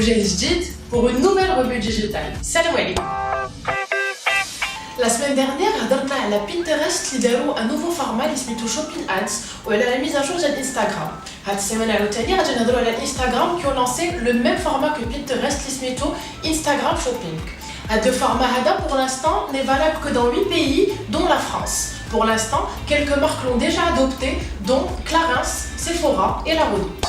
وجاي جديد pour une nouvelle revue digitale. Salam alaikum. La semaine dernière, هضرنا على Pinterest اللي داروا un nouveau format اللي سميتو Shopping Ads وعلى la mise à jour ديال Instagram. هاد السيمانة عاوتاني غادي نهضروا على Instagram qui ont lancé le même format que Pinterest اللي سميتو Instagram Shopping. هاد le format هذا pour l'instant n'est valable que dans 8 pays dont la France. Pour l'instant, quelques marques l'ont déjà adopté dont Clarins, Sephora et La Redoute.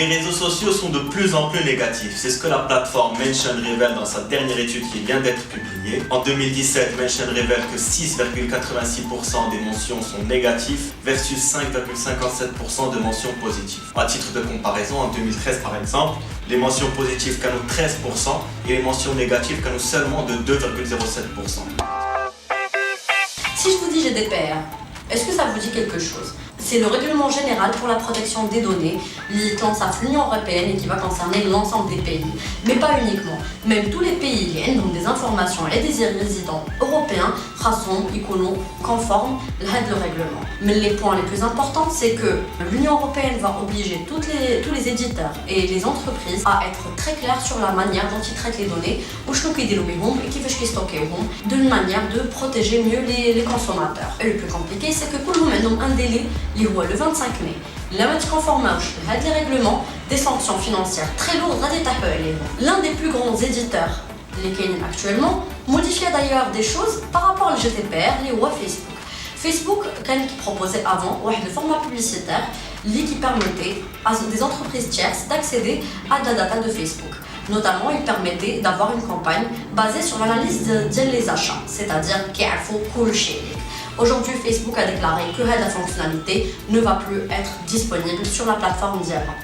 Les réseaux sociaux sont de plus en plus négatifs. C'est ce que la plateforme Mention révèle dans sa dernière étude qui vient d'être publiée. En 2017, Mention révèle que 6,86% des mentions sont négatives versus 5,57% de mentions positives. À titre de comparaison, en 2013 par exemple, les mentions positives canonnent 13% et les mentions négatives canonnent seulement de 2,07%. Si je vous dis GDPR, est-ce que ça vous dit quelque chose? C'est le règlement général pour la protection des données qui lance à l'Union européenne et qui va concerner l'ensemble des pays, mais pas uniquement. Même tous les pays qui ont des informations et des résidents européens sont conformes à le règlement. Mais les points les plus importants, c'est que l'Union européenne va obliger tous les éditeurs et les entreprises à être très clairs sur la manière dont ils traitent les données, et d'une manière de protéger mieux les consommateurs. Et le plus compliqué, c'est que tout le monde a un délai le 25 mai. La matière conforme à les règlements, des sanctions financières très lourdes. L'un des plus grands éditeurs, les Kenyan actuellement, modifiait d'ailleurs des choses par rapport au GDPR, les Facebook. Facebook, qui proposait avant un format publicitaire qui permettait à des entreprises tierces d'accéder à la data de Facebook. Notamment, il permettait d'avoir une campagne basée sur l'analyse des achats, c'est-à-dire qu'il faut coucher. Aujourd'hui, Facebook a déclaré que la fonctionnalité ne va plus être disponible sur la plateforme d'Iran.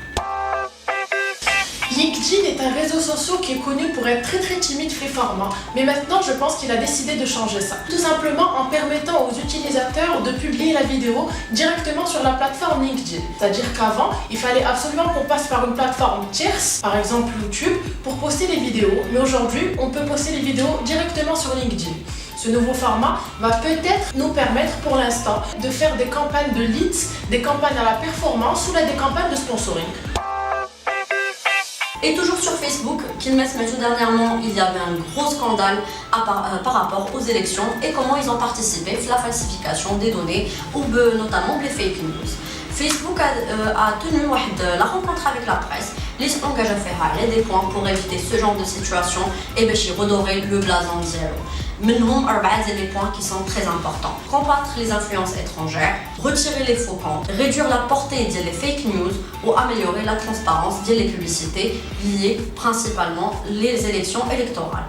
LinkedIn est un réseau social qui est connu pour être très timide fait format, mais maintenant je pense qu'il a décidé de changer ça. Tout simplement en permettant aux utilisateurs de publier la vidéo directement sur la plateforme LinkedIn. C'est-à-dire qu'avant, il fallait absolument qu'on passe par une plateforme tierce, par exemple YouTube, pour poster les vidéos, mais aujourd'hui, on peut poster les vidéos directement sur LinkedIn. Ce nouveau format va peut-être nous permettre pour l'instant de faire des campagnes de leads, des campagnes à la performance ou des campagnes de sponsoring. Et toujours sur Facebook, dernièrement, il y avait un gros scandale par rapport aux élections et comment ils ont participé à la falsification des données ou notamment les fake news. Facebook a tenu la rencontre avec la presse, les engage à faire des points pour éviter ce genre de situation et redorer le blason d'Iran. Minimum 4 des points qui sont très importants. Combattre les influences étrangères, retirer les faux comptes, réduire la portée des fake news ou améliorer la transparence des publicités liées principalement les élections électorales.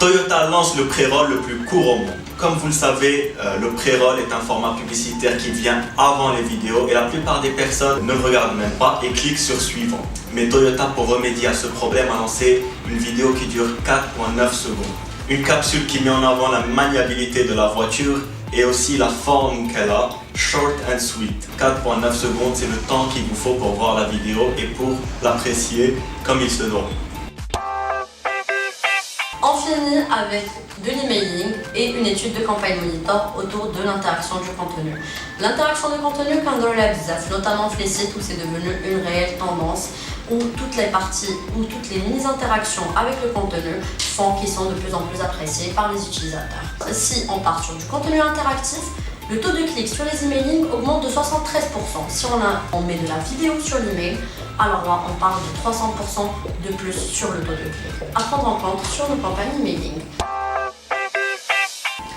Toyota lance le pré-roll le plus court au monde. Comme vous le savez, le pré-roll est un format publicitaire qui vient avant les vidéos et la plupart des personnes ne le regardent même pas et cliquent sur suivant. Mais Toyota, pour remédier à ce problème, a lancé une vidéo qui dure 4,9 secondes. Une capsule qui met en avant la maniabilité de la voiture et aussi la forme qu'elle a, short and sweet. 4,9 secondes, c'est le temps qu'il vous faut pour voir la vidéo et pour l'apprécier comme il se doit. On finit avec de l'emailing et une étude de campagne monitor autour de l'interaction du contenu. L'interaction du contenu, notamment les sites où c'est devenu une réelle tendance, où toutes les parties ou toutes les mini-interactions avec le contenu font qu'ils sont de plus en plus appréciés par les utilisateurs. Si on part sur du contenu interactif, le taux de clic sur les emailing augmente de 73%. Si on met de la vidéo sur l'email, alors là, on parle de 300% de plus sur le taux de clic. À prendre en compte sur nos campagnes emailing.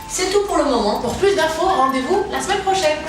C'est tout pour le moment. Pour plus d'infos, rendez-vous la semaine prochaine.